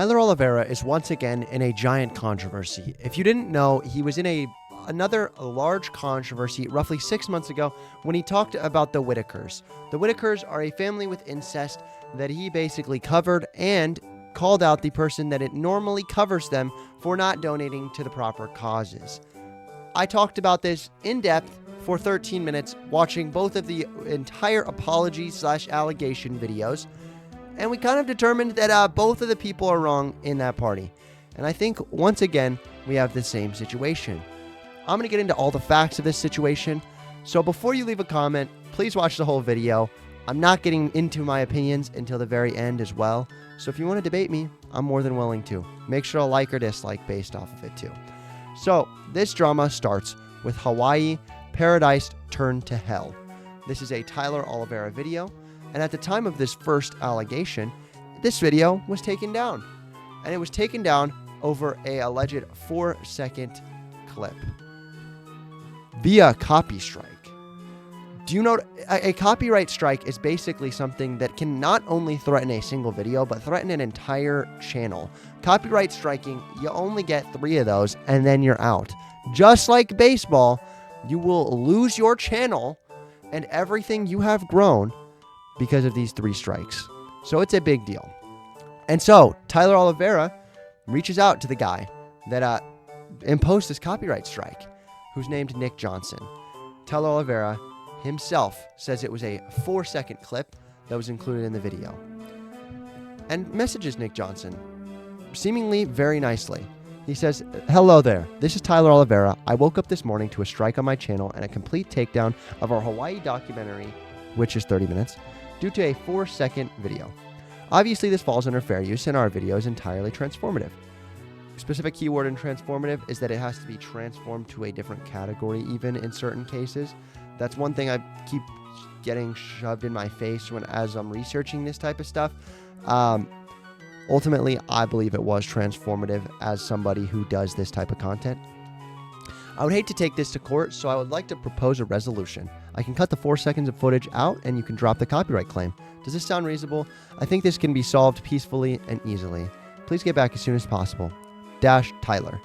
Tyler Oliveira is once again in a giant controversy. If you didn't know, he was in another large controversy roughly 6 months ago when he talked about the Whitakers. The Whitakers are a family with incest that he basically covered and called out the person that it normally covers them for not donating to the proper causes. I talked about this in depth for 13 minutes, watching both of the entire apology/allegation videos, and we kind of determined that both of the people are wrong in that party. And I think, once again, we have the same situation. I'm going to get into all the facts of this situation, so before you leave a comment, please watch the whole video. I'm not getting into my opinions until the very end as well, so if you want to debate me, I'm more than willing to. Make sure to like or dislike based off of it too. So, this drama starts with Hawaii Paradise Turned to Hell. This is a Tyler Oliveira video, and at the time of this first allegation, this video was taken down. And it was taken down over a alleged 4-second clip via copy strike. Do you know a copyright strike is basically something that can not only threaten a single video, but threaten an entire channel. Copyright striking, you only get 3 of those and then you're out. Just like baseball, you will lose your channel and everything you have grown because of these 3 strikes. So it's a big deal. And so Tyler Oliveira reaches out to the guy that imposed this copyright strike, who's named Nick Johnson. Tyler Oliveira himself says it was a 4-second clip that was included in the video, and messages Nick Johnson seemingly very nicely. He says, "Hello there, this is Tyler Oliveira. I woke up this morning to a strike on my channel and a complete takedown of our Hawaii documentary, which is 30 minutes, due to a 4-second video. Obviously, this falls under fair use and our video is entirely transformative. Specific keyword in transformative is that it has to be transformed to a different category even in certain cases. That's one thing I keep getting shoved in my face as I'm researching this type of stuff. Ultimately, I believe it was transformative as somebody who does this type of content. I would hate to take this to court, so I would like to propose a resolution. I can cut the 4 seconds of footage out and you can drop the copyright claim. Does this sound reasonable? I think this can be solved peacefully and easily. Please get back as soon as possible. Tyler."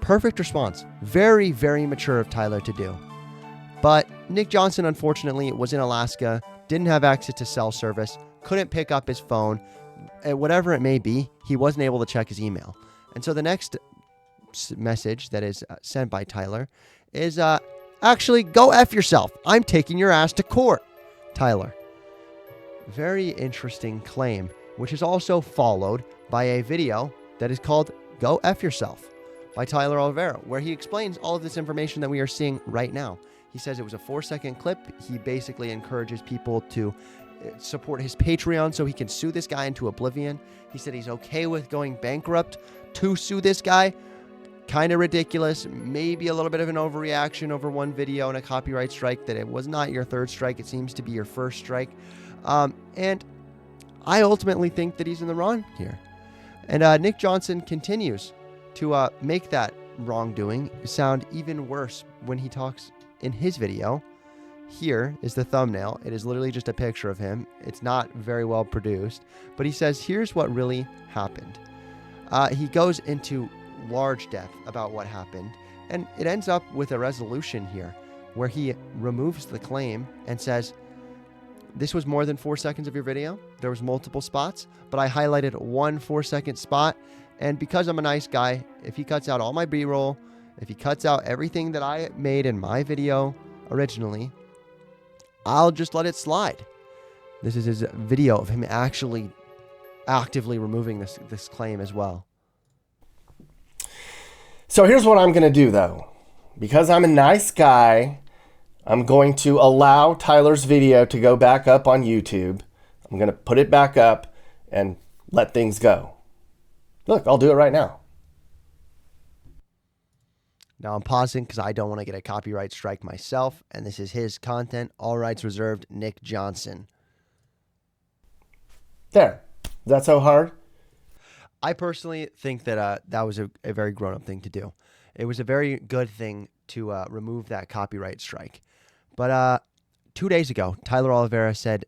Perfect response. Very, very mature of Tyler to do. But Nick Johnson, unfortunately, was in Alaska, didn't have access to cell service, couldn't pick up his phone, and whatever it may be, he wasn't able to check his email. And so the next message that is sent by Tyler is, actually, go F yourself. I'm taking your ass to court, Tyler. Very interesting claim, which is also followed by a video that is called Go F Yourself by Tyler Oliveira, where he explains all of this information that we are seeing right now. He says it was a 4-second clip. He basically encourages people to support his Patreon so he can sue this guy into oblivion. He said he's okay with going bankrupt to sue this guy. Kind of ridiculous. Maybe a little bit of an overreaction over one video and a copyright strike, that it was not your 3rd strike. It seems to be your 1st strike. And I ultimately think that he's in the wrong here. And Nick Johnson continues to make that wrongdoing sound even worse when he talks in his video. Here is the thumbnail. It is literally just a picture of him. It's not very well produced, but he says, here's what really happened. He goes into large depth about what happened, and it ends up with a resolution here where he removes the claim and says, this was more than 4 seconds of your video. There was multiple spots, but I highlighted one 4-second spot. And because I'm a nice guy, if he cuts out all my B-roll, if he cuts out everything that I made in my video originally, I'll just let it slide. This is his video of him actually actively removing this claim as well. So here's what I'm going to do, though. Because I'm a nice guy, I'm going to allow Tyler's video to go back up on YouTube. I'm going to put it back up and let things go. Look, I'll do it right now. Now I'm pausing because I don't want to get a copyright strike myself, and this is his content. All rights reserved, Nick Johnson. There. Is that so hard? I personally think that that was a very grown-up thing to do. It was a very good thing to remove that copyright strike. But 2 days ago, Tyler Oliveira said,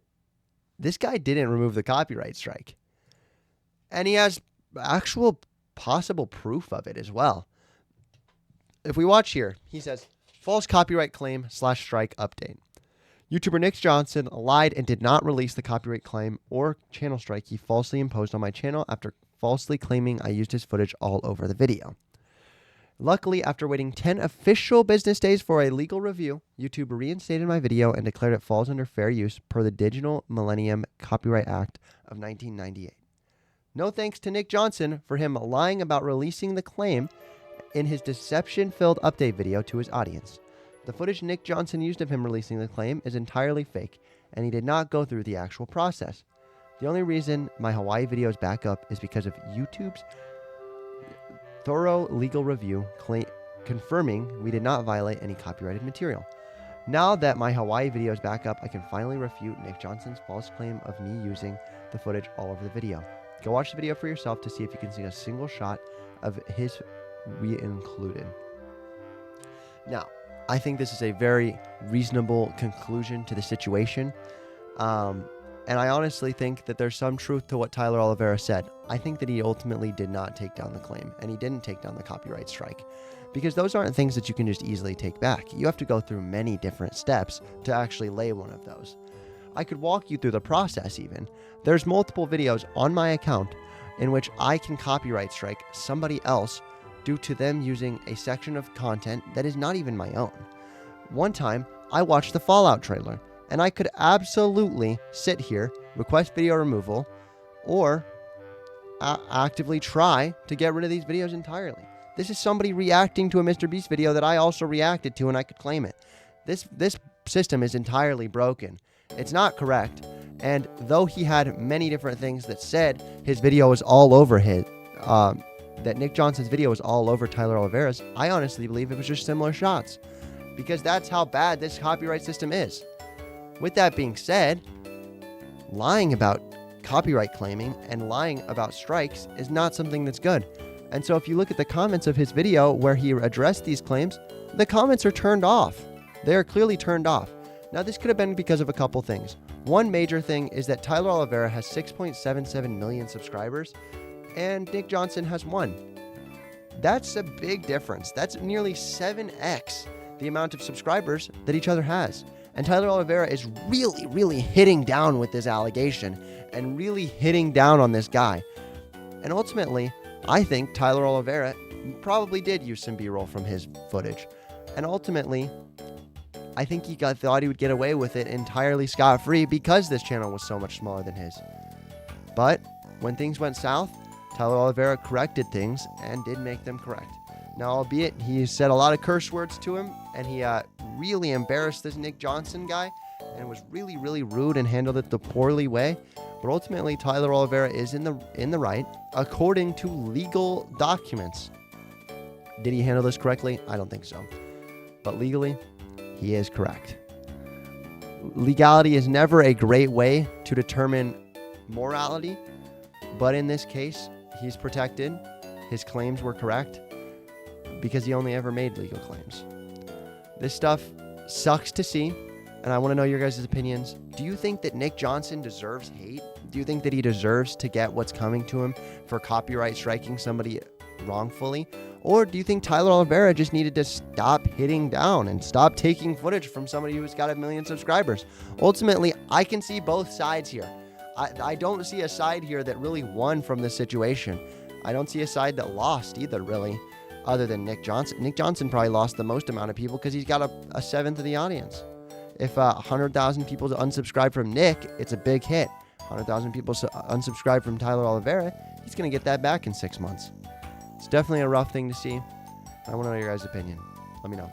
this guy didn't remove the copyright strike. And he has actual possible proof of it as well. If we watch here, he says, false copyright claim / strike update. YouTuber Nick Johnson lied and did not release the copyright claim or channel strike he falsely imposed on my channel after falsely claiming I used his footage all over the video. Luckily, after waiting 10 official business days for a legal review, YouTube reinstated my video and declared it falls under fair use per the Digital Millennium Copyright Act of 1998. No thanks to Nick Johnson for him lying about releasing the claim in his deception-filled update video to his audience. The footage Nick Johnson used of him releasing the claim is entirely fake, and he did not go through the actual process. The only reason my Hawaii videos back up is because of YouTube's thorough legal review confirming we did not violate any copyrighted material. Now that my Hawaii videos back up, I can finally refute Nick Johnson's false claim of me using the footage all over the video. Go watch the video for yourself to see if you can see a single shot of his re-included. Now, I think this is a very reasonable conclusion to the situation. And I honestly think that there's some truth to what Tyler Oliveira said. I think that he ultimately did not take down the claim, and he didn't take down the copyright strike, because those aren't things that you can just easily take back. You have to go through many different steps to actually lay one of those. I could walk you through the process even. There's multiple videos on my account in which I can copyright strike somebody else due to them using a section of content that is not even my own. One time, I watched the Fallout trailer, and I could absolutely sit here, request video removal, or actively try to get rid of these videos entirely. This is somebody reacting to a Mr. Beast video that I also reacted to, and I could claim it. This system is entirely broken. It's not correct, and though he had many different things that said his video was all over that Nick Johnson's video was all over Tyler Oliveira's, I honestly believe it was just similar shots, because that's how bad this copyright system is. With that being said, lying about copyright claiming and lying about strikes is not something that's good. And so if you look at the comments of his video where he addressed these claims, the comments are turned off. They are clearly turned off. Now, this could have been because of a couple things. One major thing is that Tyler Oliveira has 6.77 million subscribers, and Nick Johnson has 1. That's a big difference. That's nearly 7x the amount of subscribers that each other has. And Tyler Oliveira is really, really hitting down with this allegation and really hitting down on this guy. And ultimately, I think Tyler Oliveira probably did use some B-roll from his footage. And ultimately, I think he thought he would get away with it entirely scot-free because this channel was so much smaller than his. But when things went south, Tyler Oliveira corrected things and did make them correct. Now, albeit he said a lot of curse words to him, and he really embarrassed this Nick Johnson guy, and was really, really rude and handled it the poorly way. But ultimately, Tyler Oliveira is in the right, according to legal documents. Did he handle this correctly? I don't think so. But legally, he is correct. Legality is never a great way to determine morality, but in this case, he's protected. His claims were correct because he only ever made legal claims. This stuff sucks to see, and I want to know your guys' opinions. Do you think that Nick Johnson deserves hate? Do you think that he deserves to get what's coming to him for copyright striking somebody wrongfully? Or do you think Tyler Oliveira just needed to stop hitting down and stop taking footage from somebody who's got 1 million subscribers? Ultimately, I can see both sides here. I don't see a side here that really won from this situation. I don't see a side that lost either, really, other than Nick Johnson. Nick Johnson probably lost the most amount of people because he's got a seventh of the audience. If 100,000 people unsubscribe from Nick, it's a big hit. 100,000 people unsubscribe from Tyler Oliveira, he's going to get that back in 6 months. It's definitely a rough thing to see. I want to know your guys' opinion. Let me know.